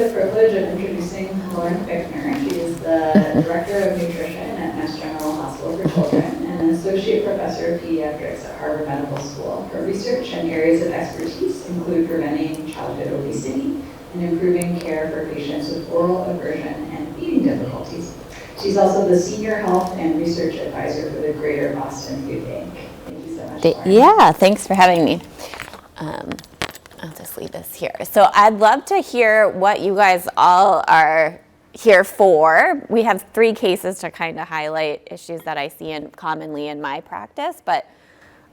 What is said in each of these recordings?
the privilege of introducing Lauren Fickner. She is the Director of Nutrition at Mass General Hospital for Children and an Associate Professor of Pediatrics at Harvard Medical School. Her research and areas of expertise include preventing childhood obesity and improving care for patients with oral aversion and feeding difficulties. She's also the Senior Health and Research Advisor for the Greater Boston Food Bank. Thank you so much, Lauren. Yeah, thanks for having me. I'll just leave this here. So I'd love to hear what you guys all are here for. We have 3 cases to kind of highlight issues that I see commonly in my practice, but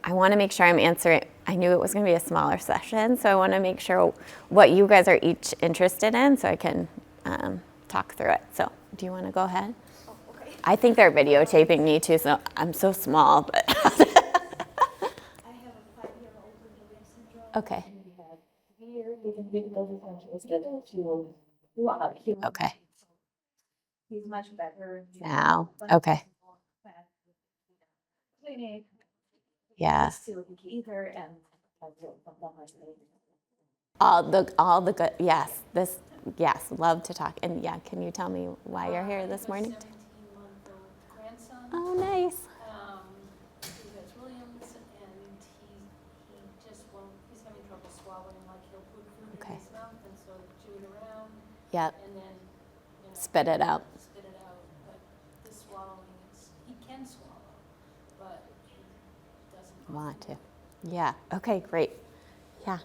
I want to make sure I'm answering. I knew it was going to be a smaller session, so I want to make sure what you guys are each interested in so I can talk through it. So do you want to go ahead? Oh, okay. I think they're videotaping me too, so I'm so small. But I have a 5-year-old with Williams syndrome. Okay. Okay. He's much better Now, okay. Clinic. Yeah. Still either and All the good, yes, love to talk. And yeah, can you tell me why you're here this morning? 17-month-old grandson. Oh, nice. He has Williams, and he just won't. He's having trouble swallowing. Like he'll put food Okay. in his mouth and so chew it around, Yep. and then Spit it out. Spit it out. But the swallowing he can swallow, but he doesn't Want to. Yeah. Okay, great. Yeah.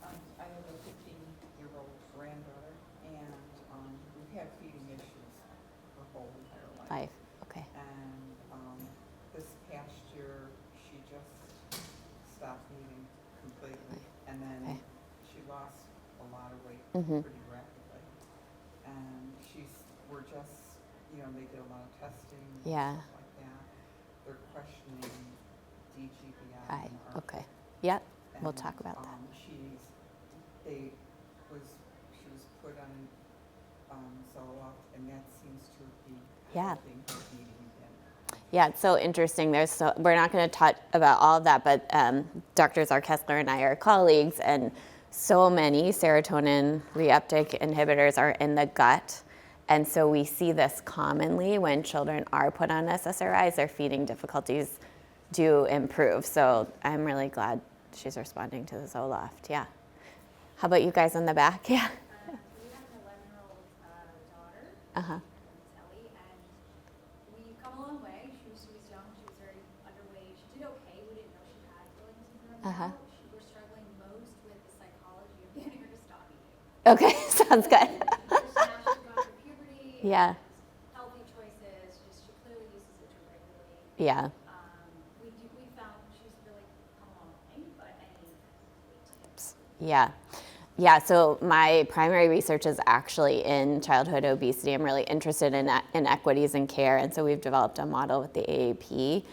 I have a 15-year-old granddaughter, and we've had feeding issues her whole entire life. Okay. And this past year, she just stopped eating completely, and then she lost a lot of weight pretty rapidly. And we're just, they did a lot of testing and stuff like that. They're questioning DGBI. Okay. Yep. We'll talk about that. She was put on Zoloft, and that seems to be helping her eating again. Yeah, it's so interesting. We're not going to talk about all of that, but Dr. Zarkessler and I are colleagues, and so many serotonin reuptake inhibitors are in the gut. And so we see this commonly when children are put on SSRIs, their feeding difficulties do improve. So I'm really glad she's responding to the Zoloft. Yeah. How about you guys in the back? Yeah. we have an 11-year-old daughter, Ellie, and we've come a long way. She was young, she was very underweight. She did okay. We didn't know she had Williams syndrome. Now we're struggling most with the psychology of getting her to stop eating. Okay, sounds good. Now she's gone through puberty. Yeah. Healthy choices. She clearly uses it too regularly. Yeah. We found she's really come a long way, but any tips? Yeah. Yeah, so my primary research is actually in childhood obesity. I'm really interested in inequities in care, and so we've developed a model with the AAP.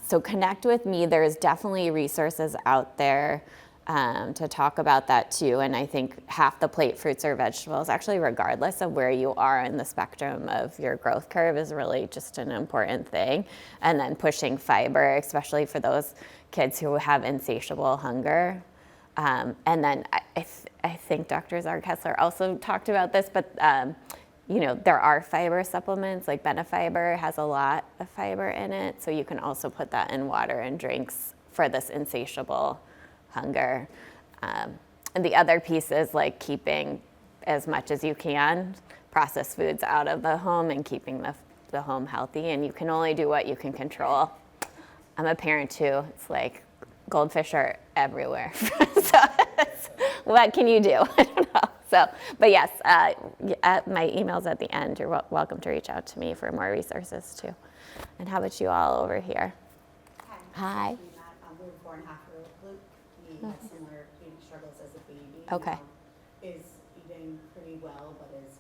So connect with me. There's definitely resources out there to talk about that too, and I think half the plate fruits or vegetables, actually regardless of where you are in the spectrum of your growth curve, is really just an important thing. And then pushing fiber, especially for those kids who have insatiable hunger. And then I think Dr. Zarkessler also talked about this, but there are fiber supplements, like Benefiber has a lot of fiber in it, so you can also put that in water and drinks for this insatiable hunger. And the other piece is like keeping as much as you can processed foods out of the home and keeping the home healthy, and you can only do what you can control. I'm a parent too. It's like goldfish are everywhere. So what can you do? I don't know. So, but yes, my email's at the end. You're welcome to reach out to me for more resources too. And how about you all over here? Hi. We were 4.5 year old Luke. He had similar eating struggles as a baby. Okay. Is eating pretty well, but is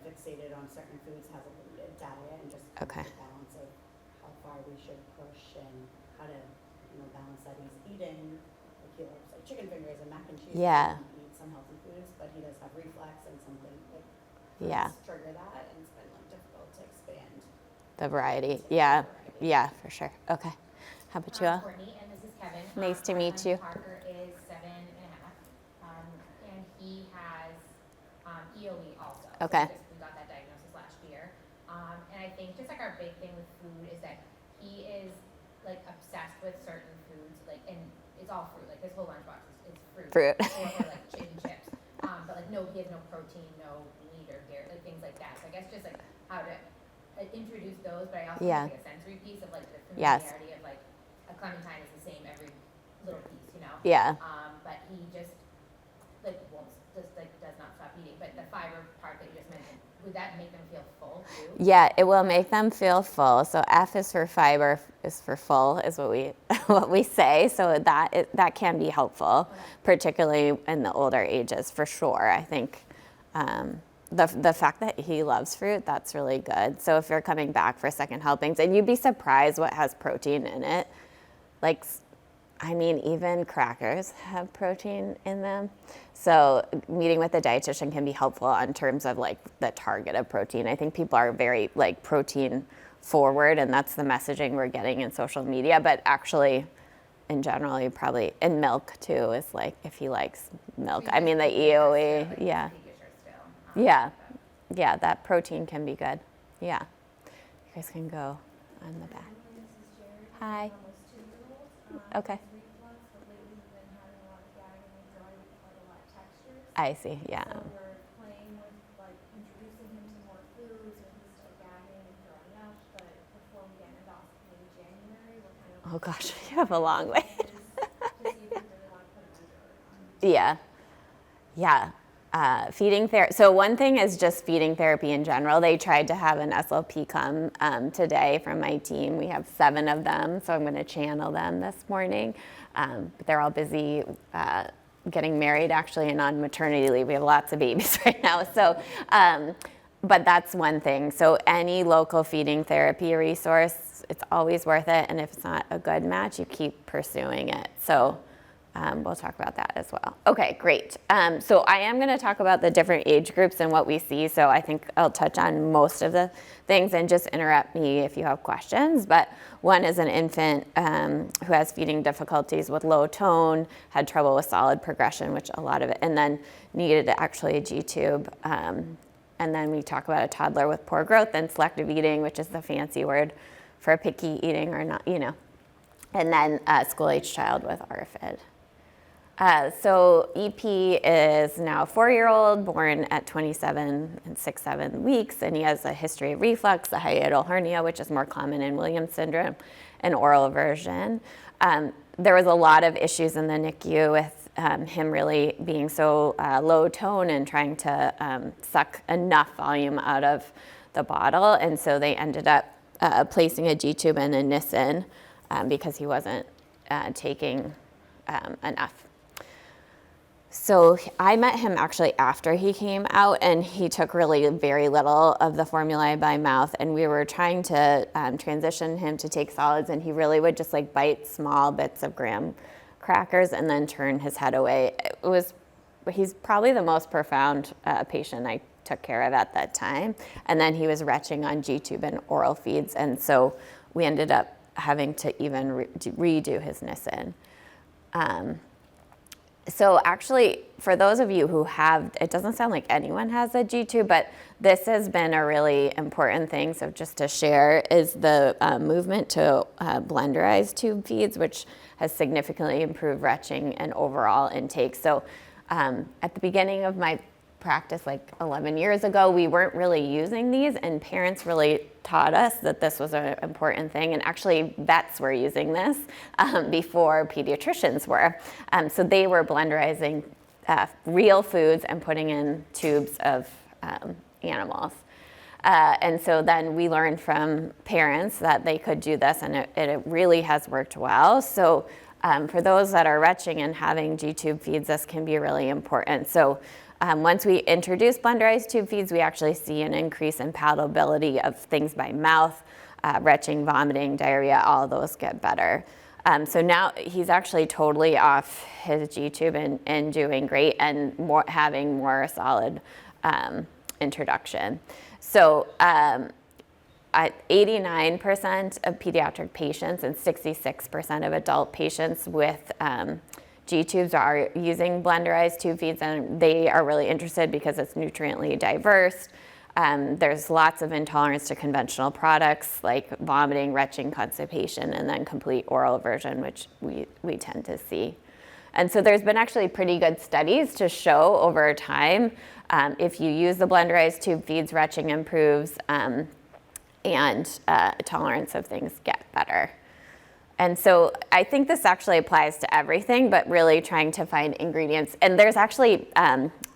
fixated on certain foods, has a limited diet, and just the balance of how far we should push and how to balance that. He's eating like he loves like chicken fingers and mac and cheese. Yeah. He eats some healthy foods, but he does have reflux and something like trigger that, and it's been like difficult to expand the variety. Yeah. Yeah, for sure. Okay. How about you all? Courtney, and this is Kevin. Nice to meet you. Parker is 7.5, and he has EOE also. Okay. So we got that diagnosis last year. And I think just like our big thing with food is that he is like obsessed with certain foods, like, and it's all fruit, like his whole lunchbox is fruit. Fruit. Or like chips. But like he has no protein, no meat or dairy, like things like that. So I guess just like how to introduce those, but I also Yeah. think a sensory piece of like the Yes. familiarity of like a clementine is the same every little piece, you know? Yeah. But he just like does not stop eating. But the fiber part that you just mentioned, would that make them feel full too? Yeah, it will make them feel full. So F is for fiber, is for full, is what we what we say. So that can be helpful, particularly in the older ages, for sure. I think the fact that he loves fruit, that's really good. So if you're coming back for second helpings, and you'd be surprised what has protein in it. Like, I mean, even crackers have protein in them. So meeting with a dietitian can be helpful in terms of like the target of protein. I think people are very like protein forward, and that's the messaging we're getting in social media. But actually, in general, you probably, and milk too is like, if he likes milk. I mean, the EOE, yeah. Yeah, that protein can be good. Yeah. You guys can go on the back. Hi. Okay. I see, yeah. So we're playing with like introducing him to more foods, and he's still gagging and throwing up, but before we get endoscopy in January, we're kind of Oh gosh, you have a long way. to see if we really want to put him under. Yeah. Yeah. Feeding therapy. So one thing is just feeding therapy in general. They tried to have an SLP come today from my team. We have 7 of them, so I'm going to channel them this morning. But they're all busy getting married, actually, and on maternity leave. We have lots of babies right now. So, but that's one thing. So any local feeding therapy resource, it's always worth it. And if it's not a good match, you keep pursuing it. So we'll talk about that as well. Okay, great. So I am going to talk about the different age groups and what we see. So I think I'll touch on most of the things and just interrupt me if you have questions. But one is an infant who has feeding difficulties with low tone, had trouble with solid progression, which a lot of it, and then needed actually a G-tube. And then we talk about a toddler with poor growth and selective eating, which is the fancy word for picky eating or not, you know. And then a school-age child with ARFID. So EP is now a 4-year-old, born at 27 and 6-7 weeks, and he has a history of reflux, a hiatal hernia, which is more common in Williams syndrome, and oral aversion. There was a lot of issues in the NICU with him really being so low tone and trying to suck enough volume out of the bottle, and so they ended up placing a G-tube and a Nissen because he wasn't taking enough. So I met him actually after he came out, and he took really very little of the formula by mouth, and we were trying to transition him to take solids, and he really would just like bite small bits of graham crackers and then turn his head away. He's probably the most profound patient I took care of at that time, and then he was retching on G-tube and oral feeds, and so we ended up having to even redo his Nissen. So actually, for those of you who have, it doesn't sound like anyone has a G-tube, but this has been a really important thing. So just to share is the movement to blenderized tube feeds, which has significantly improved retching and overall intake. So at the beginning of my practice, like 11 years ago, we weren't really using these, and parents really taught us that this was an important thing, and actually vets were using this before pediatricians were. So they were blenderizing real foods and putting in tubes of animals. And so then we learned from parents that they could do this, and it really has worked well. So for those that are retching and having G-tube feeds, this can be really important. So once we introduce blenderized tube feeds, we actually see an increase in palatability of things by mouth, retching, vomiting, diarrhea, all of those get better. So now he's actually totally off his G-tube and doing great, and having more solid introduction. So 89% of pediatric patients and 66% of adult patients with G-tubes are using blenderized tube feeds, and they are really interested because it's nutriently diverse. There's lots of intolerance to conventional products like vomiting, retching, constipation, and then complete oral aversion, which we tend to see. And so there's been actually pretty good studies to show over time if you use the blenderized tube feeds, retching improves, and tolerance of things get better. And so I think this actually applies to everything, but really trying to find ingredients. And there's actually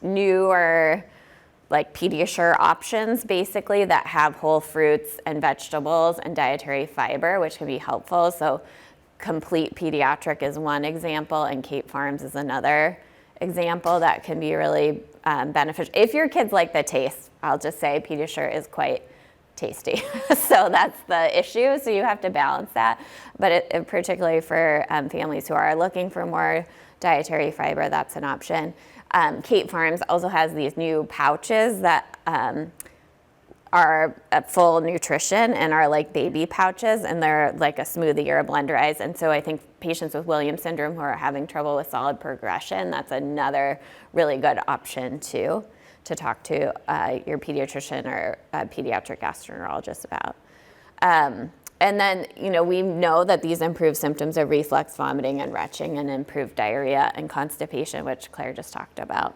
newer like Pediasure options basically that have whole fruits and vegetables and dietary fiber, which can be helpful. So Complete Pediatric is one example, and Kate Farms is another example that can be really beneficial. If your kids like the taste, I'll just say Pediasure is quite tasty. So that's the issue. So you have to balance that. But particularly for families who are looking for more dietary fiber, that's an option. Kate Farms also has these new pouches that are full nutrition and are like baby pouches, and they're like a smoothie or a blenderized. And so I think patients with Williams syndrome who are having trouble with solid progression, that's another really good option too, to talk to your pediatrician or a pediatric gastroenterologist about. And then, we know that these improve symptoms of reflux, vomiting, and retching, and improve diarrhea and constipation, which Claire just talked about.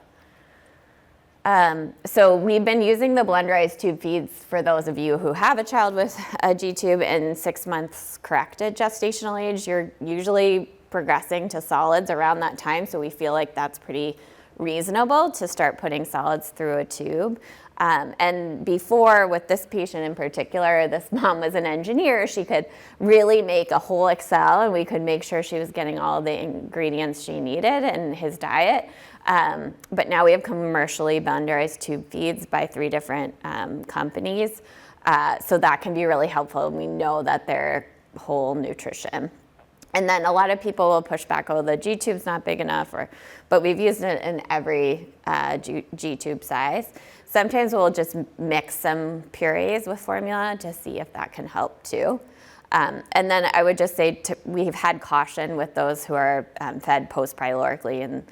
So we've been using the blenderized tube feeds for those of you who have a child with a G-tube in 6 months corrected gestational age. You're usually progressing to solids around that time, so we feel like that's pretty reasonable to start putting solids through a tube. And before, with this patient in particular, this mom was an engineer. She could really make a whole Excel, and we could make sure she was getting all the ingredients she needed in his diet. But now we have commercially blenderized tube feeds by 3 different companies. So that can be really helpful. We know that they're whole nutrition. And then a lot of people will push back, oh, the G-tube's not big enough, but we've used it in every G-tube size. Sometimes we'll just mix some purees with formula to see if that can help too. And then I would just say we've had caution with those who are fed post-pylorically in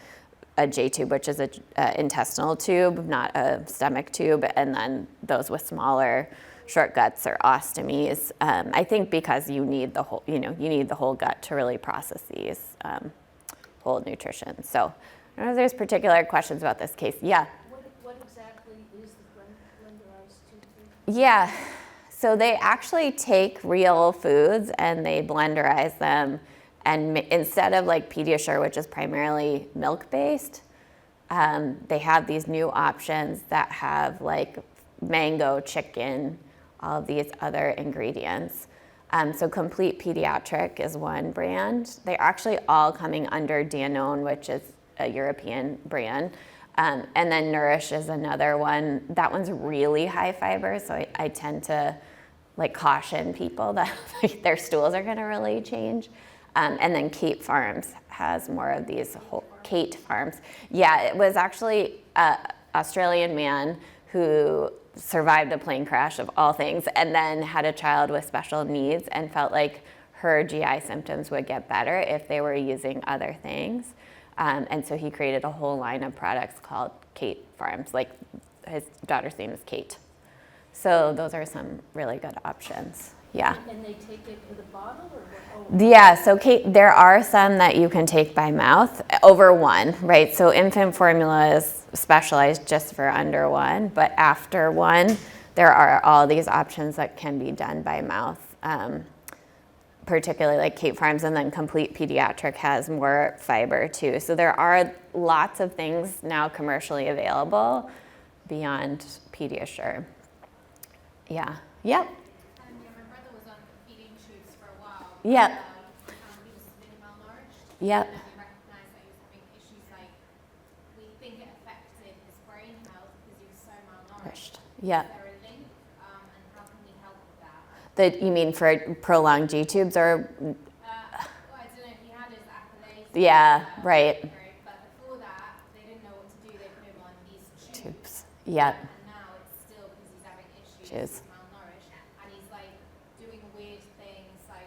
a J-tube, which is an intestinal tube, not a stomach tube, and then those with smaller short guts or ostomies. I think because you need the whole, you need the whole gut to really process these whole nutrition. So I don't know if there's particular questions about this case. Yeah. What exactly is the blenderized tube feed? Yeah. So they actually take real foods and they blenderize them, and instead of like Pediasure, which is primarily milk-based, they have these new options that have like mango, chicken, all of these other ingredients. So Complete Pediatric is one brand. They're actually all coming under Danone, which is a European brand. And then Nourish is another one. That one's really high fiber, so I tend to like caution people that like, their stools are gonna really change. And then Kate Farms has more of these whole, Kate Farms. Yeah, it was actually an Australian man who survived a plane crash of all things, and then had a child with special needs and felt like her GI symptoms would get better if they were using other things. And so he created a whole line of products called Kate Farms, like his daughter's name is Kate. So those are some really good options. Yeah. And they take it in the bottle or what? Oh. Yeah, so Kate, there are some that you can take by mouth over 1, right? So infant formula is specialized just for under 1, but after 1, there are all these options that can be done by mouth, particularly like Kate Farms, and then Complete Pediatric has more fiber too. So there are lots of things now commercially available beyond Pediasure. Yeah. Yep. Yep. He was really malnourished. Yep. And we recognised that he was having issues like, we think it affected his brain health because he was so malnourished. Yep. Is there a link? And how can we help with that? You mean for prolonged G-tubes or? Well, I don't know, he had his accolades. Yeah, right. But before that, they didn't know what to do. They put him on these tubes. Yep. And now it's still because he's having issues. Cheers. Malnourished. And he's like doing weird things like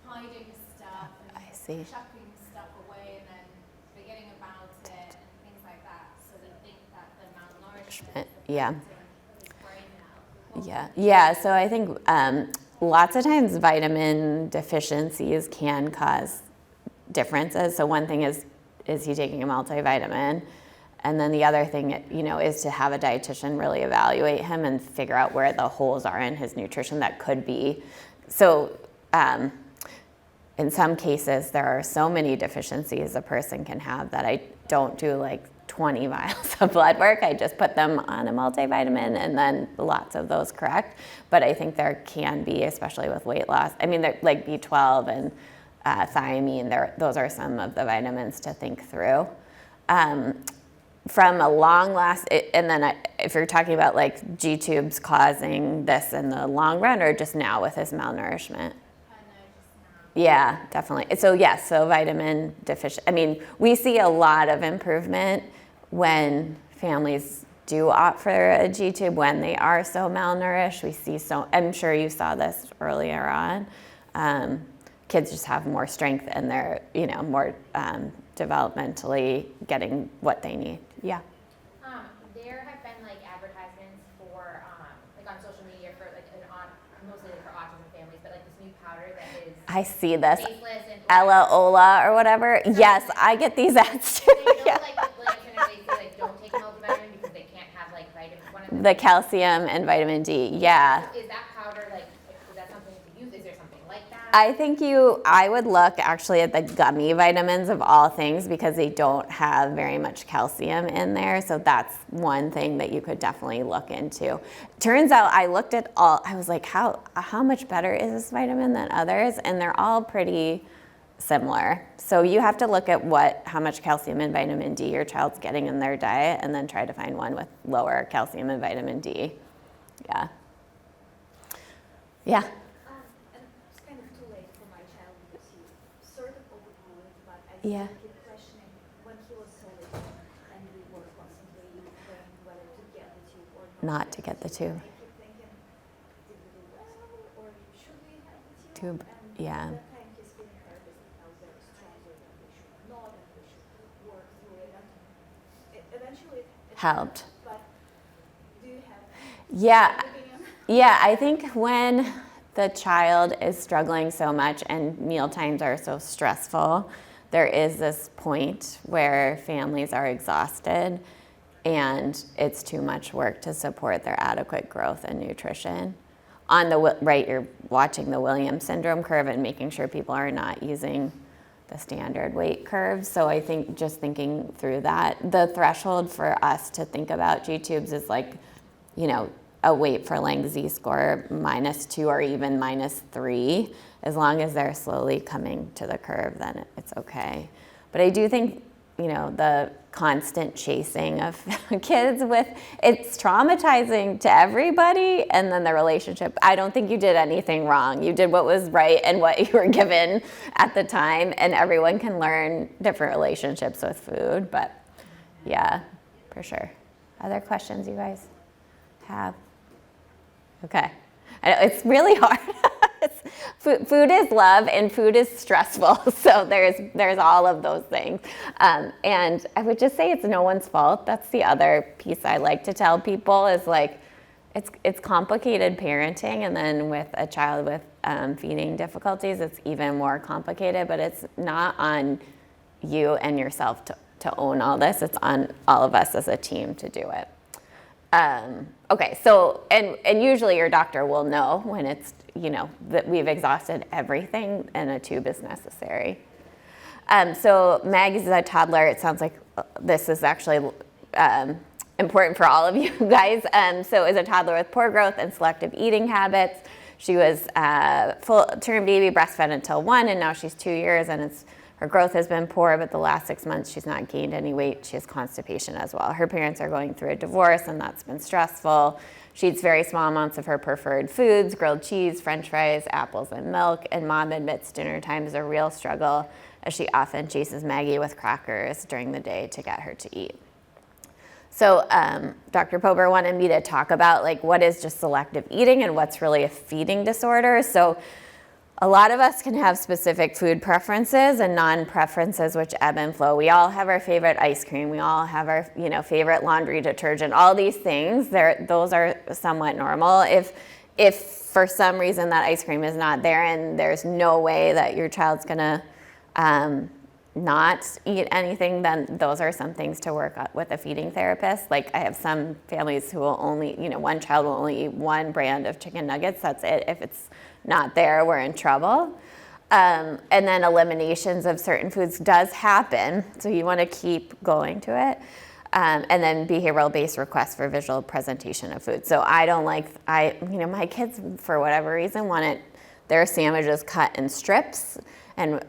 hiding stuff and I see. chucking stuff away and then malnourishment. Yeah. Yeah. So I think lots of times vitamin deficiencies can cause differences. So one thing is he taking a multivitamin? And then the other thing, is to have a dietitian really evaluate him and figure out where the holes are in his nutrition that could be. So in some cases, there are so many deficiencies a person can have that I don't do like 20 vials of blood work. I just put them on a multivitamin and then lots of those correct. But I think there can be, especially with weight loss, I mean, like B12 and thiamine, those are some of the vitamins to think through. From a long last, and then if you're talking about like G-tubes causing this in the long run or just now with his malnourishment? Yeah, definitely. So yes, so vitamin deficient. I mean, we see a lot of improvement when families do opt for a G-tube when they are so malnourished. We see I'm sure you saw this earlier on. Kids just have more strength and they're, more developmentally getting what they need. Yeah. There have been like advertisements for like on social media for like mostly like for autism families, but like this new powder that is I see this. tasteless and Ella Ola or whatever. Yes, I get these ads too. they Yeah. know like the literature they say like don't take a multivitamin because they can't have like one of The calcium and vitamin D. Yeah. So is that powder like is that something to use? Is there something like that? I think I would look actually at the gummy vitamins of all things because they don't have very much calcium in there. So that's one thing that you could definitely look into. Turns out I looked at I was like, how much better is this vitamin than others? And they're all pretty similar. So you have to look at how much calcium and vitamin D your child's getting in their diet and then try to find one with lower calcium and vitamin D. Yeah. Yeah. And it's kind of too late for my child because he sort of overgrew it, but I Yeah. keep questioning when he was so little and we were constantly praying whether to get the tube or Not to get the tube. I keep thinking, did we do well or should we have the Tube, And yeah. at that time his feeling therapist felt very strongly that we should not and we should work through it. And eventually it Helped. But do you have Yeah. an opinion? Yeah, I think when the child is struggling so much and meal times are so stressful, there is this point where families are exhausted and it's too much work to support their adequate growth and nutrition. On the right, you're watching the Williams syndrome curve and making sure people are not using the standard weight curve. So I think just thinking through that, the threshold for us to think about G-tubes is like, a weight for length Z-score -2 or even -3. As long as they're slowly coming to the curve, then it's okay. But I do think, the constant chasing of kids it's traumatizing to everybody. And then the relationship, I don't think you did anything wrong. You did what was right and what you were given at the time. And everyone can learn different relationships with food. But yeah, for sure. Other questions you guys have? Okay. I know, it's really hard. Food is love and food is stressful. So there's all of those things. And I would just say it's no one's fault. That's the other piece I like to tell people is like, it's complicated parenting. And then with a child with feeding difficulties, it's even more complicated, but it's not on you and yourself to own all this. It's on all of us as a team to do it. Okay, so, and usually your doctor will know when it's, that we've exhausted everything and a tube is necessary. So Maggie's a toddler. It sounds like this is actually important for all of you guys. So is a toddler with poor growth and selective eating habits. She was full-term baby, breastfed until 1, and now she's 2 years, and her growth has been poor, but the last 6 months she's not gained any weight. She has constipation as well. Her parents are going through a divorce, and that's been stressful. She eats very small amounts of her preferred foods, grilled cheese, french fries, apples, and milk, and mom admits dinner time is a real struggle as she often chases Maggie with crackers during the day to get her to eat. So Dr. Pober wanted me to talk about like what is just selective eating and what's really a feeding disorder. So a lot of us can have specific food preferences and non-preferences which ebb and flow. We all have our favorite ice cream. We all have our, favorite laundry detergent. All these things, those are somewhat normal. If for some reason that ice cream is not there and there's no way that your child's gonna not eat anything, then those are some things to work on with a feeding therapist. Like I have some families who will only, one child will only eat one brand of chicken nuggets. That's it. If it's not there, we're in trouble. And then eliminations of certain foods does happen. So you want to keep going to it. And then behavioral-based requests for visual presentation of food. So I don't like, my kids, for whatever reason, wanted their sandwiches cut in strips. And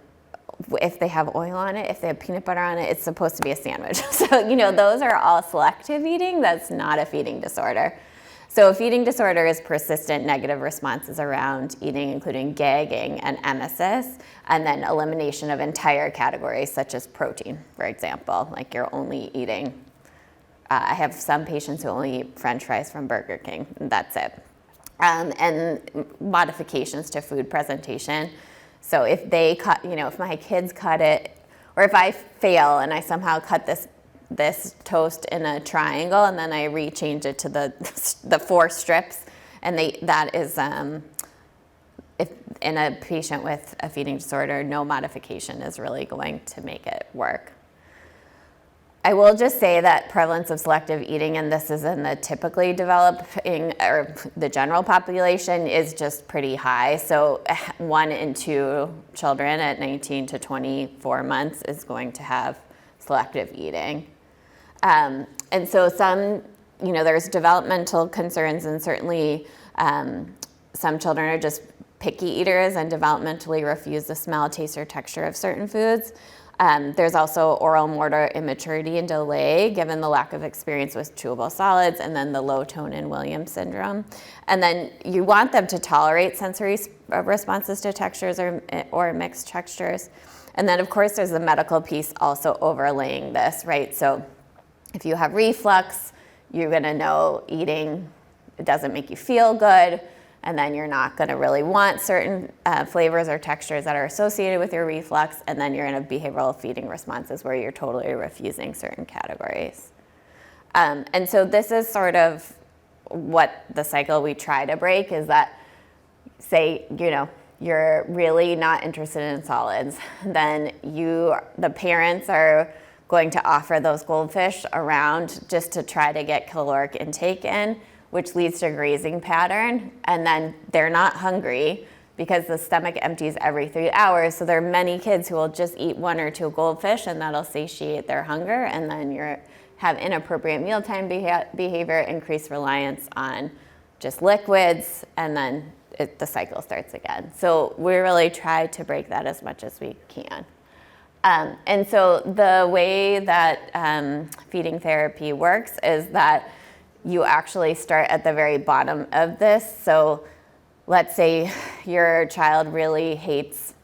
if they have oil on it, if they have peanut butter on it, it's supposed to be a sandwich. So, those are all selective eating. That's not a feeding disorder. So a feeding disorder is persistent negative responses around eating, including gagging and emesis, and then elimination of entire categories such as protein, for example, like you're only eating. I have some patients who only eat French fries from Burger King, and that's it. And modifications to food presentation. So if they cut, if my kids cut it, or if I fail and I somehow cut this toast in a triangle and then I rechange it to the 4 strips, and that is if in a patient with a feeding disorder, no modification is really going to make it work. I will just say that prevalence of selective eating, and this is in the typically developing or the general population, is just pretty high. So 1 in 2 children at 19 to 24 months is going to have selective eating. And so some, there's developmental concerns, and certainly some children are just picky eaters and developmentally refuse the smell, taste, or texture of certain foods. There's also oral motor immaturity and delay given the lack of experience with chewable solids, and then the low tone in Williams syndrome. And then you want them to tolerate sensory responses to textures or mixed textures. And then of course there's the medical piece also overlaying this, right? So if you have reflux, you're gonna know eating, it doesn't make you feel good, and then you're not going to really want certain flavors or textures that are associated with your reflux, and then you're in a behavioral feeding responses where you're totally refusing certain categories. And so this is sort of what the cycle we try to break is that, say, you're really not interested in solids, then the parents are going to offer those goldfish around just to try to get caloric intake in, which leads to a grazing pattern, and then they're not hungry because the stomach empties every 3 hours. So there are many kids who will just eat 1 or 2 goldfish, and that'll satiate their hunger, and then you have inappropriate mealtime behavior, increased reliance on just liquids, and then the cycle starts again. So we really try to break that as much as we can. And so the way that feeding therapy works is that you actually start at the very bottom of this. So let's say your child really hates,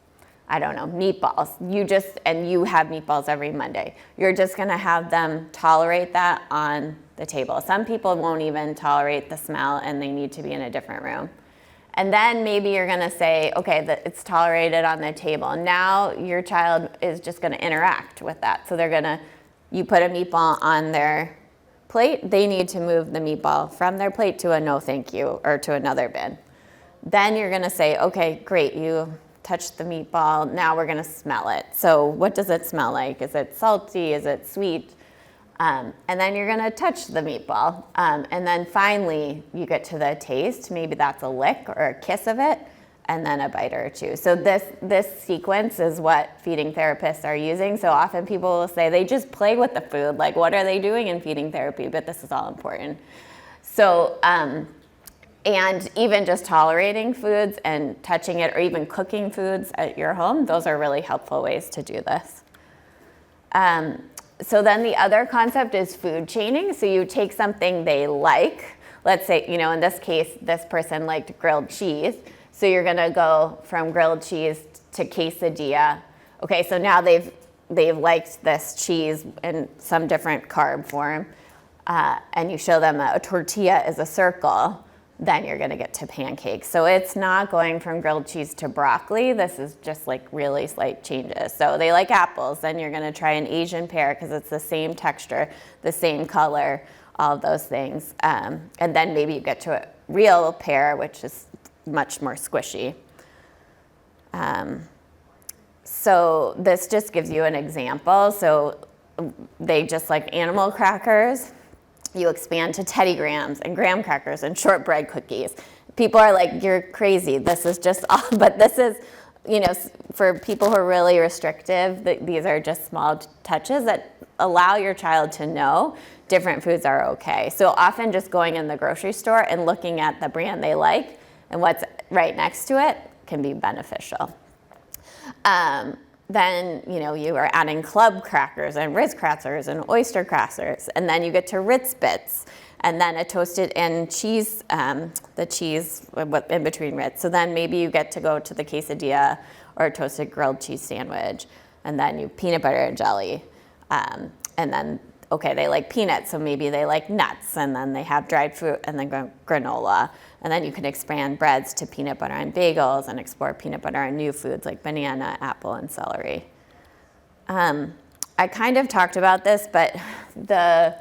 meatballs. And you have meatballs every Monday. You're just gonna have them tolerate that on the table. Some people won't even tolerate the smell and they need to be in a different room. And then maybe you're gonna say, okay, it's tolerated on the table. Now your child is just gonna interact with that. So you put a meatball on their plate, they need to move the meatball from their plate to a no thank you or to another bin. Then you're gonna say, okay, great, you touched the meatball, now we're gonna smell it. So what does it smell like? Is it salty, is it sweet? And then you're gonna touch the meatball. And then finally you get to the taste, maybe that's a lick or a kiss of it, and then a bite or two. So this sequence is what feeding therapists are using. So often people will say they just play with the food, like what are they doing in feeding therapy? But this is all important. So, and even just tolerating foods and touching it or even cooking foods at your home, those are really helpful ways to do this. So then the other concept is food chaining. So you take something they like, let's say, in this case, this person liked grilled cheese. So you're gonna go from grilled cheese to quesadilla. Okay, so now they've liked this cheese in some different carb form, and you show them a tortilla is a circle. then you're gonna get to pancakes. So it's not going from grilled cheese to broccoli. This is just like really slight changes. So they like apples, then you're gonna try an Asian pear because it's the same texture, the same color, all of those things. And then maybe you get to a real pear, which is much more squishy. So this just gives you an example. So they just like animal crackers. You expand to Teddy Grahams and graham crackers and shortbread cookies. People are like, you're crazy. This is just all, but this is, you know, for people who are really restrictive, these are just small touches that allow your child to know different foods are okay. So often just going in the grocery store and looking at the brand they like and what's right next to it can be beneficial. Then, you know, you are adding club crackers and Ritz crackers and oyster crackers, and then you get to Ritz bits, and then a toasted and cheese, the cheese in between Ritz. So then maybe you get to go to the quesadilla or a toasted grilled cheese sandwich, and then you peanut butter and jelly, and then, okay, they like peanuts, so maybe they like nuts, and then they have dried fruit and then granola. And then you can expand breads to peanut butter and bagels and explore peanut butter and new foods like banana, apple, and celery. I kind of talked about this, but the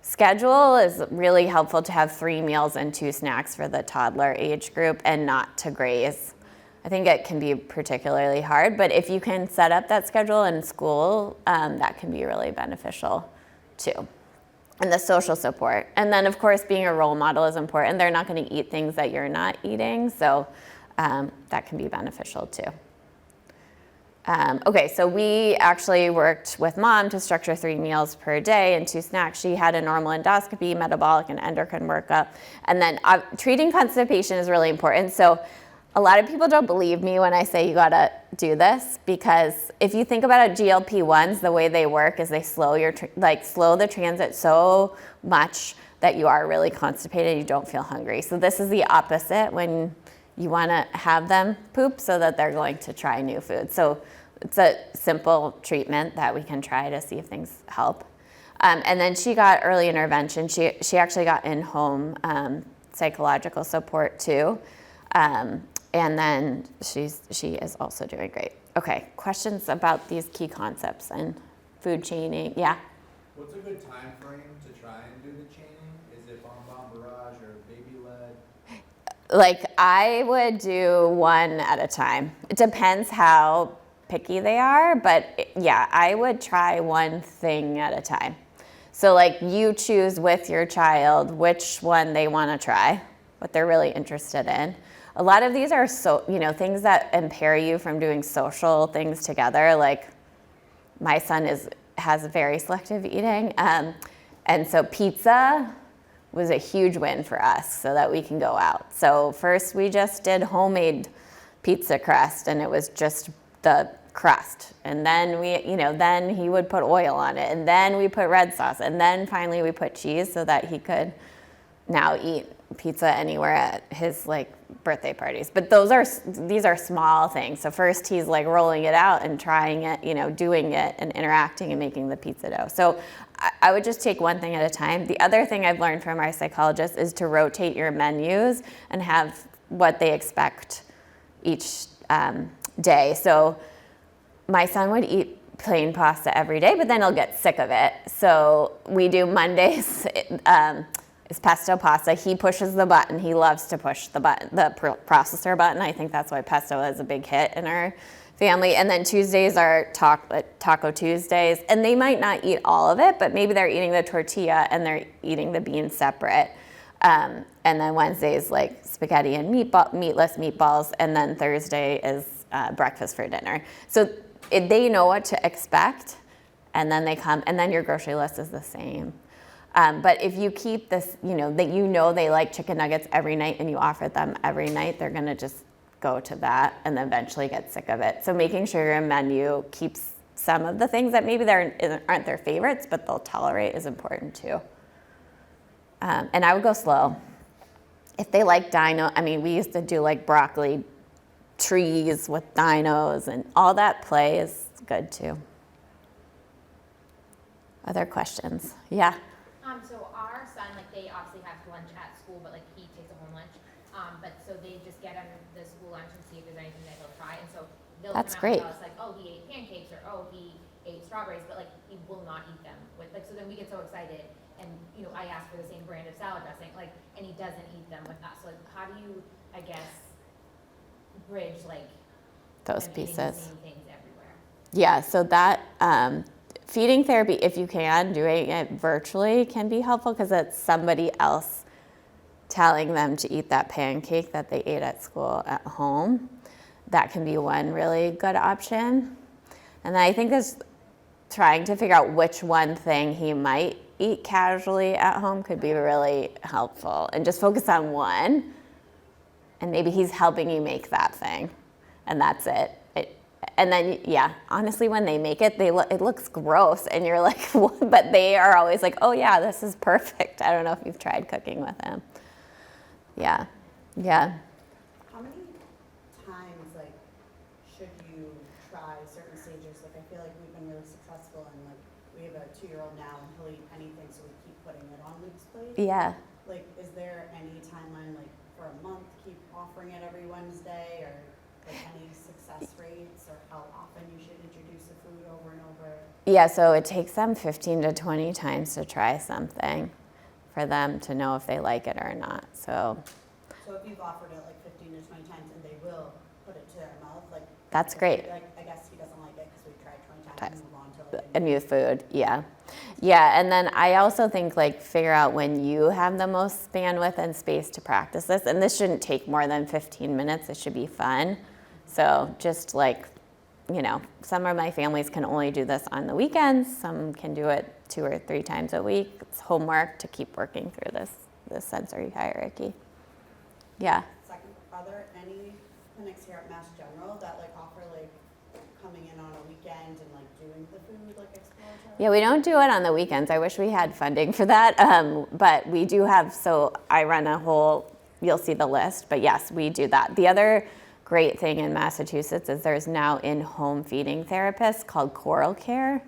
schedule is really helpful to have 3 meals and 2 snacks for the toddler age group and not to graze. I think it can be particularly hard, but if you can set up that schedule in school, that can be really beneficial too. And the social support. And then, of course, being a role model is important. They're not going to eat things that you're not eating, so that can be beneficial too. Okay, so we actually worked with mom to structure 3 meals per day and 2 snacks. She had a normal endoscopy, metabolic, and endocrine workup. And then treating constipation is really important. So a lot of people don't believe me when I say you gotta do this, because if you think about it, GLP-1s, the way they work is they slow slow the transit so much that you are really constipated, you don't feel hungry. So this is the opposite when you wanna have them poop so that they're going to try new food. So it's a simple treatment that we can try to see if things help. And then she got early intervention. She actually got in-home psychological support too. And then she is also doing great. Okay, questions about these key concepts and food chaining? Yeah? What's a good time frame to try and do the chaining? Is it Bon Barrage or baby-led? Like, I would do 1 at a time. It depends how picky they are, but yeah, I would try 1 thing at a time. So like, you choose with your child which one they want to try, what they're really interested in. A lot of these are things that impair you from doing social things together. Like, my son has very selective eating, and so pizza was a huge win for us so that we can go out. So first we just did homemade pizza crust, and it was just the crust, and then then he would put oil on it, and then we put red sauce, and then finally we put cheese so that he could now eat pizza anywhere at his birthday parties. But these are small things. So first he's rolling it out and trying it, doing it and interacting and making the pizza dough. So I would just take 1 thing at a time. The other thing I've learned from our psychologist is to rotate your menus and have what they expect each day. So my son would eat plain pasta every day, but then he'll get sick of it. So we do Mondays, is pesto pasta. He pushes the button. He loves to push the button, the processor button. I think that's why pesto is a big hit in our family. And then Tuesdays are Taco Tuesdays, and they might not eat all of it, but maybe they're eating the tortilla and they're eating the beans separate. And then Wednesdays spaghetti and meatless meatballs, and then Thursday is breakfast for dinner. So they know what to expect, and then they come, and then your grocery list is the same. But if you keep this, that they like chicken nuggets every night and you offer them every night, they're gonna just go to that and then eventually get sick of it. So making sure your menu keeps some of the things that maybe aren't their favorites, but they'll tolerate is important too. And I would go slow. If they like we used to do broccoli trees with dinos, and all that play is good too. Other questions? Yeah? So our son, like, they obviously have lunch at school, but like he takes a home lunch. But so they just get him the school lunch and see if there's anything that he'll try. And so they'll That's come out great. and tell us like, oh, he ate pancakes, or oh, he ate strawberries, but like he will not eat them. With like, so then we get so excited, and you know, I ask for the same brand of salad dressing, like, and he doesn't eat them with us. So like, how do you, I guess, bridge like Those them eating pieces. the same things everywhere? Yeah, so that feeding therapy, if you can, doing it virtually can be helpful because it's somebody else telling them to eat that pancake that they ate at school at home. That can be one really good option. And then I think there's trying to figure out which one thing he might eat casually at home could be really helpful, and just focus on one, and maybe he's helping you make that thing, and that's it. And then, yeah, honestly, when they make it, it looks gross, and you're like, what? But they are always like, oh yeah, this is perfect. I don't know if you've tried cooking with him. Yeah, yeah. How many times, like, should you try certain stages? Like, I feel like we've been really successful, and like, we have a 2-year-old now, and he'll eat anything, so we keep putting it on Luke's plate. Yeah. Like, is there any timeline, like, for a month, keep offering it every Wednesday, or like any success rates, or how often you should introduce the food over and over? Yeah, so it takes them 15 to 20 times to try something for them to know if they like it or not. So if you've offered it like 15 to 20 times and they will put it to their mouth, like, that's great. like, I guess he doesn't like it because we've tried 20 times and move on to like A new food, yeah. Yeah, and then I also think like figure out when you have the most bandwidth and space to practice this. And this shouldn't take more than 15 minutes. It should be fun. So just like, you know, some of my families can only do this on the weekends. Some can do it 2 or 3 times a week. It's homework to keep working through this sensory hierarchy. Yeah. Second, are there any clinics here at Mass General that like offer like coming in on a weekend and like doing the food like exploratory? Yeah, we don't do it on the weekends. I wish we had funding for that, but we do have, so I run a whole, you'll see the list, but yes, we do that. The other great thing in Massachusetts is there's now in-home feeding therapists called Coral Care,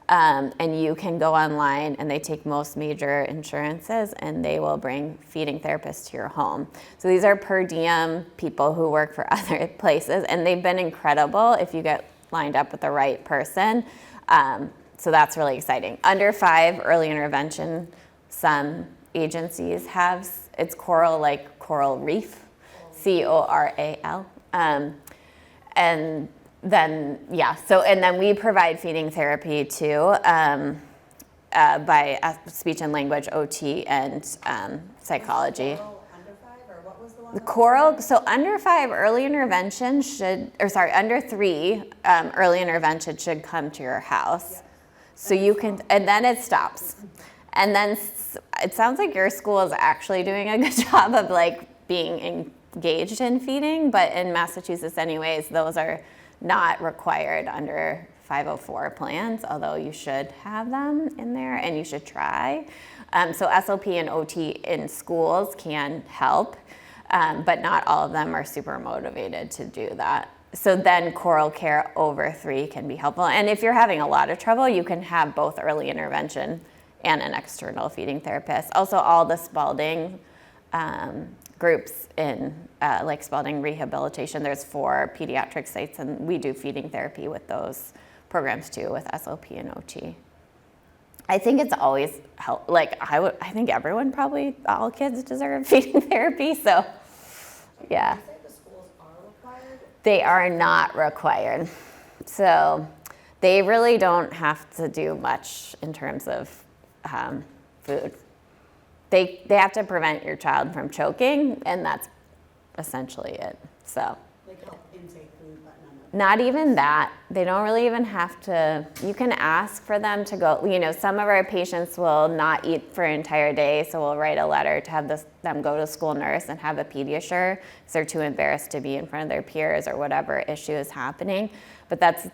and you can go online and they take most major insurances and they will bring feeding therapists to your home. So these are per diem people who work for other places, and they've been incredible if you get lined up with the right person. So that's really exciting. Under 5 early intervention, some agencies have, it's coral, like coral reef, CORAL. And then, yeah, so, and then we provide feeding therapy too, by speech and language, OT, and psychology. Coral under 5, or what was the one? The coral, so under 5 early intervention should, or sorry, under 3 early intervention should come to your house. Yeah. So you can, and then it stops. And then it sounds like your school is actually doing a good job of like being engaged in feeding, but in Massachusetts anyways, those are not required under 504 plans, although you should have them in there and you should try. So SLP and OT in schools can help, but not all of them are super motivated to do that. So then Coral Care over 3 can be helpful. And if you're having a lot of trouble, you can have both early intervention and an external feeding therapist. Also, all the Spalding groups in like Spalding Rehabilitation, there's 4 pediatric sites, and we do feeding therapy with those programs too, with SLP and OT. I think it's always help. Like I think everyone probably, all kids deserve feeding therapy. So, yeah. Did you say the schools are required? They are not required. So they really don't have to do much in terms of food. They have to prevent your child from choking, and that's essentially it. So Like help intake food, but none of not even that. They don't really even have to. You can ask for them to go. You know, some of our patients will not eat for an entire day, so we'll write a letter to have them go to school nurse and have a Pediasure because they're too embarrassed to be in front of their peers or whatever issue is happening. But that's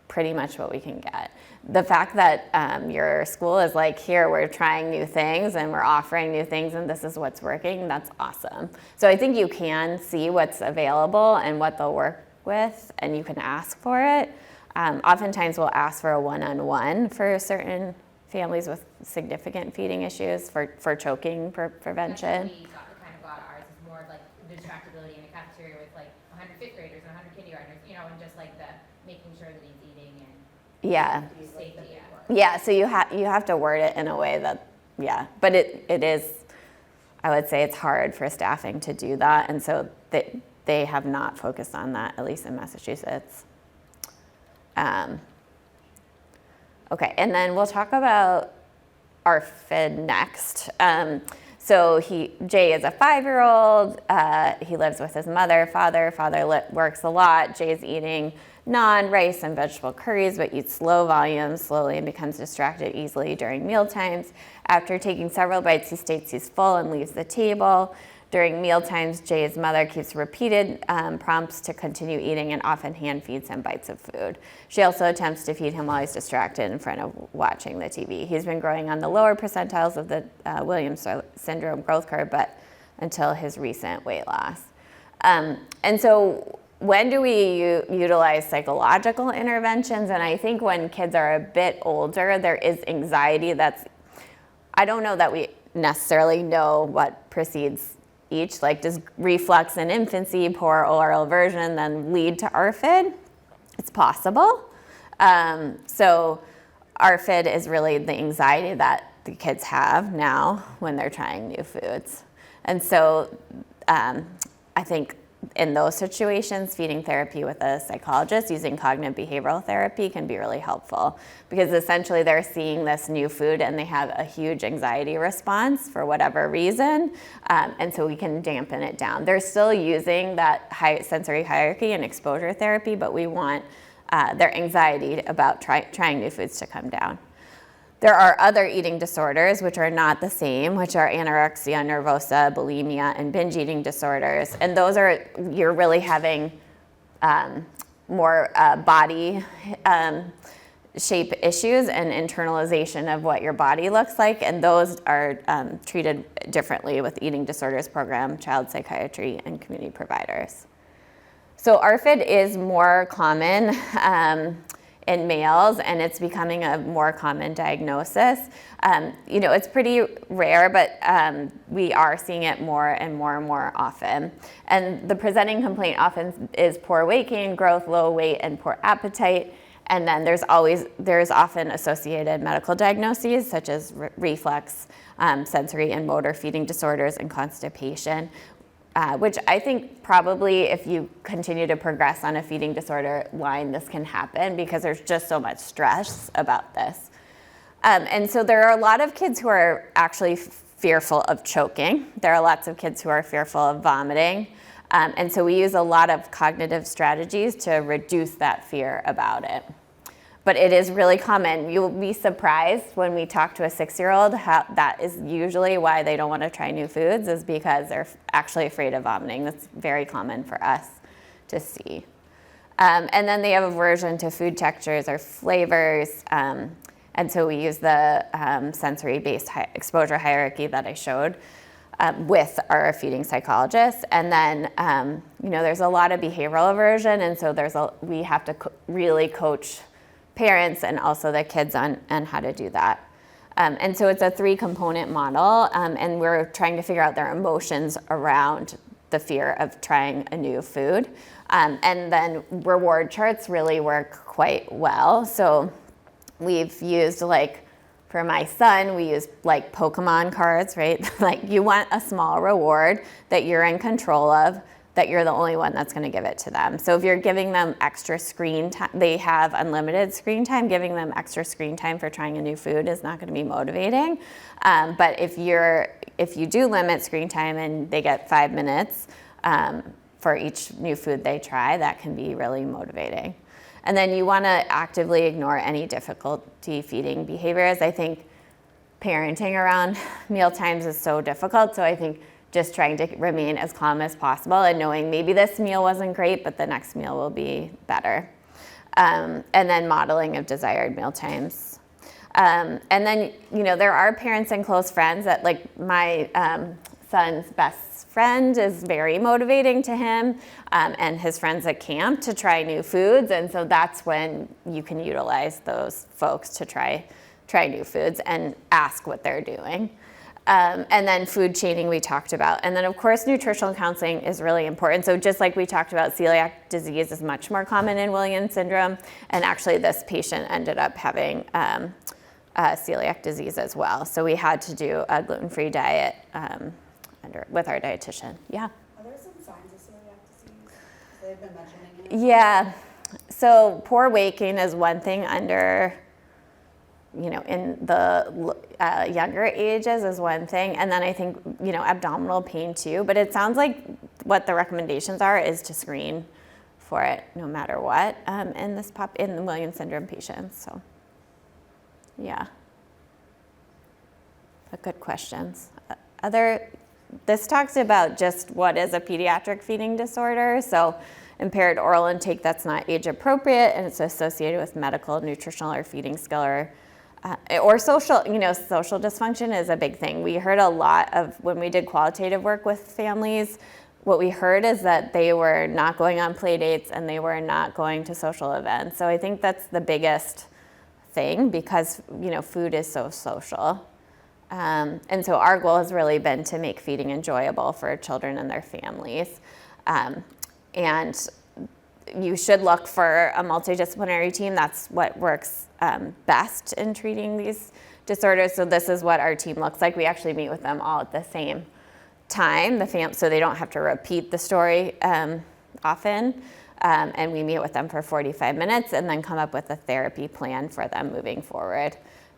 pretty much what we can get. The fact that your school is like, here, we're trying new things and we're offering new things and this is what's working, that's awesome. So I think you can see what's available and what they'll work with, and you can ask for it. Oftentimes we'll ask for a one-on-one for certain families with significant feeding issues for choking prevention. That's what we kind of got ours, is more of like the distractibility in the cafeteria with like 100 fifth graders and 100 kindergartners, and just like the making sure that he's eating and Yeah. safety. Yeah, so you have to word it in a way that, but it is, I would say it's hard for staffing to do that, and so they have not focused on that, at least in Massachusetts. Okay, and then we'll talk about ARFID next. So Jay is a 5-year-old. He lives with his mother, father. Father works a lot. Jay's eating naan, rice, and vegetable curries, but eats low volumes slowly and becomes distracted easily during meal times. After taking several bites, he states he's full and leaves the table. During meal times, Jay's mother keeps repeated prompts to continue eating and often hand feeds him bites of food. She also attempts to feed him while he's distracted in front of watching the TV. He's been growing on the lower percentiles of the Williams syndrome growth curve, but until his recent weight loss. And so when do we utilize psychological interventions? And I think when kids are a bit older, there is anxiety I don't know that we necessarily know what precedes each, like does reflux in infancy, poor oral version then lead to ARFID? It's possible. So ARFID is really the anxiety that the kids have now when they're trying new foods. And so I think in those situations, feeding therapy with a psychologist using cognitive behavioral therapy can be really helpful, because essentially they're seeing this new food and they have a huge anxiety response for whatever reason, and so we can dampen it down. They're still using that high sensory hierarchy and exposure therapy, but we want their anxiety about trying new foods to come down. There are other eating disorders which are not the same, which are anorexia nervosa, bulimia, and binge eating disorders. And those are, you're really having more body shape issues and internalization of what your body looks like. And those are treated differently with eating disorders program, child psychiatry, and community providers. So ARFID is more common in males, and it's becoming a more common diagnosis. It's pretty rare, but we are seeing it more and more often. And the presenting complaint often is poor weight gain, growth, low weight, and poor appetite. And then there's often associated medical diagnoses such as reflux, sensory and motor feeding disorders, and constipation. Which I think probably if you continue to progress on a feeding disorder line, this can happen because there's just so much stress about this. And so there are a lot of kids who are actually fearful of choking. There are lots of kids who are fearful of vomiting. And so we use a lot of cognitive strategies to reduce that fear about it. But it is really common. You'll be surprised when we talk to a 6-year-old how that is usually why they don't want to try new foods, is because they're actually afraid of vomiting. That's very common for us to see. And then they have aversion to food textures or flavors. And so we use the sensory-based exposure hierarchy that I showed with our feeding psychologists. And then, there's a lot of behavioral aversion. And so we have to really coach parents and also the kids on how to do that. And so it's a 3-component model, and we're trying to figure out their emotions around the fear of trying a new food. And then reward charts really work quite well. So we've used, for my son, we use Pokemon cards, right? You want a small reward that you're in control of, that you're the only one that's going to give it to them. So if you're giving them extra screen time, they have unlimited screen time, giving them extra screen time for trying a new food is not going to be motivating. But if you do limit screen time and they get 5 minutes for each new food they try, that can be really motivating. And then you want to actively ignore any difficulty feeding behaviors. I think parenting around meal times is so difficult, so I think just trying to remain as calm as possible and knowing maybe this meal wasn't great, but the next meal will be better. And then modeling of desired meal times. And then, there are parents and close friends that, my son's best friend is very motivating to him, and his friends at camp to try new foods. And so that's when you can utilize those folks to try try new foods and ask what they're doing. And then food chaining we talked about. And then of course nutritional counseling is really important. So just like we talked about, celiac disease is much more common in Williams syndrome. And actually this patient ended up having celiac disease as well. So we had to do a gluten-free diet with our dietitian. Yeah. Are there some signs of celiac disease? They've been mentioning it. Yeah. So poor weight gain is one thing under, in the younger ages is one thing. And then I think, abdominal pain too. But it sounds like what the recommendations are is to screen for it no matter what in the Williams syndrome patients. So, yeah. But good questions. This talks about just what is a pediatric feeding disorder. So impaired oral intake that's not age appropriate and it's associated with medical, nutritional, or feeding skill or social, social dysfunction is a big thing. We heard a lot of, when we did qualitative work with families, what we heard is that they were not going on play dates and they were not going to social events. So I think that's the biggest thing because, food is so social. And so our goal has really been to make feeding enjoyable for children and their families. And you should look for a multidisciplinary team. That's what works best in treating these disorders. So this is what our team looks like. We actually meet with them all at the same time, so they don't have to repeat the story often. And we meet with them for 45 minutes and then come up with a therapy plan for them moving forward.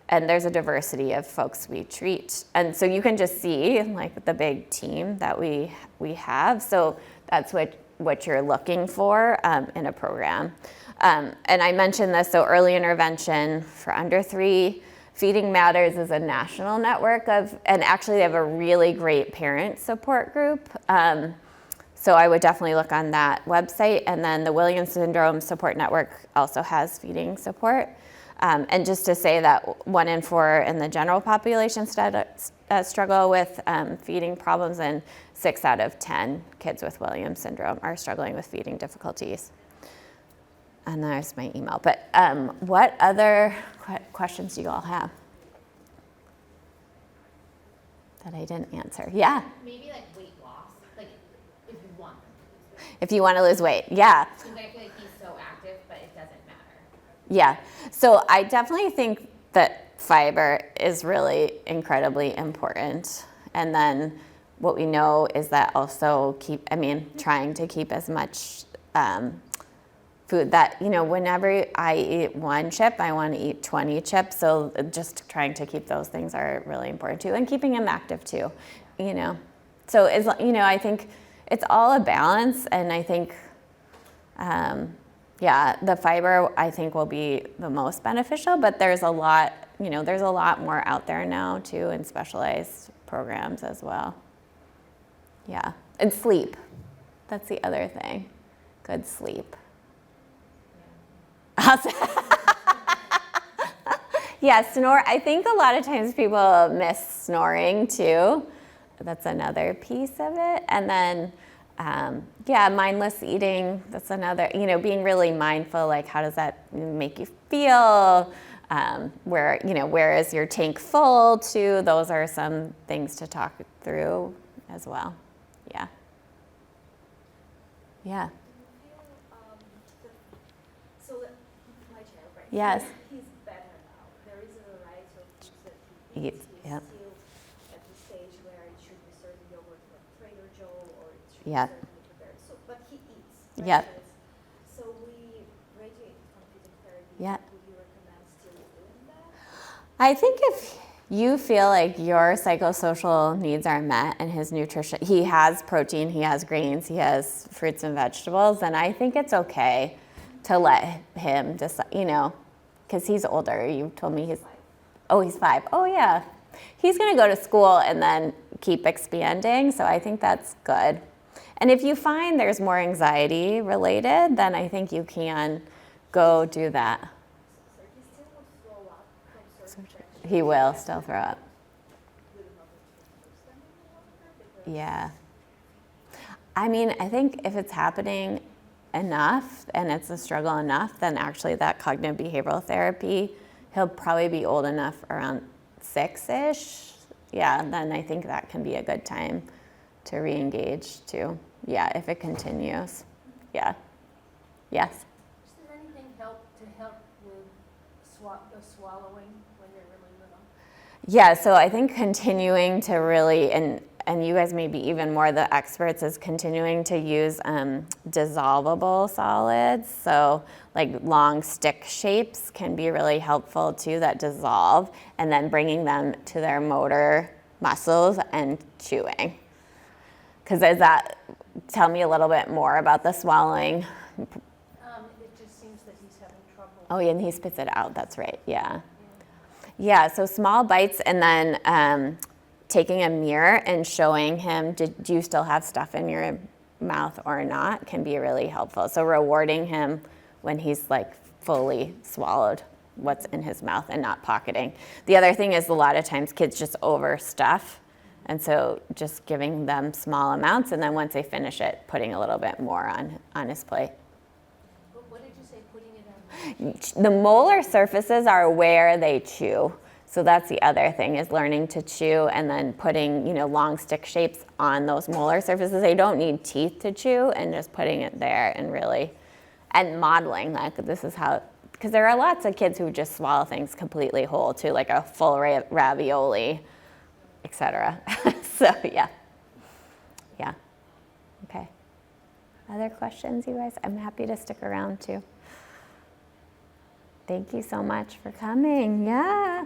And there's a diversity of folks we treat. And so you can just see like the big team that we have. So that's what you're looking for in a program. And I mentioned this, so early intervention for under 3. Feeding Matters is a national network and actually they have a really great parent support group. So I would definitely look on that website. And then the Williams Syndrome Support Network also has feeding support. And just to say that 1 in 4 in the general population struggle with feeding problems, and 6 out of 10 kids with Williams syndrome are struggling with feeding difficulties. And there's my email. But what other questions do you all have that I didn't answer? Yeah. Maybe like weight loss, like if you want them to lose weight. If you want to lose weight, yeah. Because I feel like he's so active, but it doesn't matter. Yeah. So I definitely think that fiber is really incredibly important. And then what we know is that also trying to keep as much food that, whenever I eat 1 chip, I want to eat 20 chips. So just trying to keep those things are really important too. And keeping him active too, So, I think it's all a balance. And I think, the fiber I think will be the most beneficial, but there's a lot more out there now too in specialized programs as well. Yeah, and sleep. That's the other thing. Good sleep. Yeah, snore. I think a lot of times people miss snoring too. That's another piece of it. And then, mindless eating. That's another, being really mindful, like how does that make you feel? Where is your tank full too? Those are some things to talk through as well. Yeah. Yeah. So my child, right? Yes. He's better now. There is a variety of foods that he eats. Eats, He's yep. still at the stage where it should be served yogurt from Trader Joe or it should Yep. be served prepared. So, but he eats. Right? Yep. So we radiate computing therapy. Yep. Would you recommend still doing that? I think if you feel like your psychosocial needs are met and his nutrition, he has protein, he has grains, he has fruits and vegetables, then I think it's okay to let him just, because he's older. You told me he's 5. Oh yeah. He's going to go to school and then keep expanding. So I think that's good. And if you find there's more anxiety related, then I think you can go do that. So he still would throw up from certain things. He will still throw up. With another 2 because Yeah. I think if it's happening enough and it's a struggle enough, then actually that cognitive behavioral therapy he'll probably be old enough around 6-ish. Yeah, then I think that can be a good time to re-engage too. Yeah, if it continues. Yeah. Yes. Is there anything to help with the swallowing when they're really little? Yeah, so I think continuing to really, and you guys may be even more the experts, is continuing to use dissolvable solids. So like long stick shapes can be really helpful too, that dissolve, and then bringing them to their motor muscles and chewing. Because tell me a little bit more about the swallowing. It just seems that he's having trouble. Oh, yeah, and he spits it out, that's right, yeah. Yeah, so small bites, and then taking a mirror and showing him, do you still have stuff in your mouth or not, can be really helpful. So rewarding him when he's like fully swallowed what's in his mouth and not pocketing. The other thing is a lot of times kids just overstuff, and so just giving them small amounts, and then once they finish it, putting a little bit more on his plate. But what did you say, putting it on? The molar surfaces are where they chew. So that's the other thing, is learning to chew and then putting, long stick shapes on those molar surfaces. They don't need teeth to chew, and just putting it there and modeling that. This is how, because there are lots of kids who just swallow things completely whole too, like a full ravioli, etc. So yeah. Okay. Other questions, you guys? I'm happy to stick around too. Thank you so much for coming. Yeah.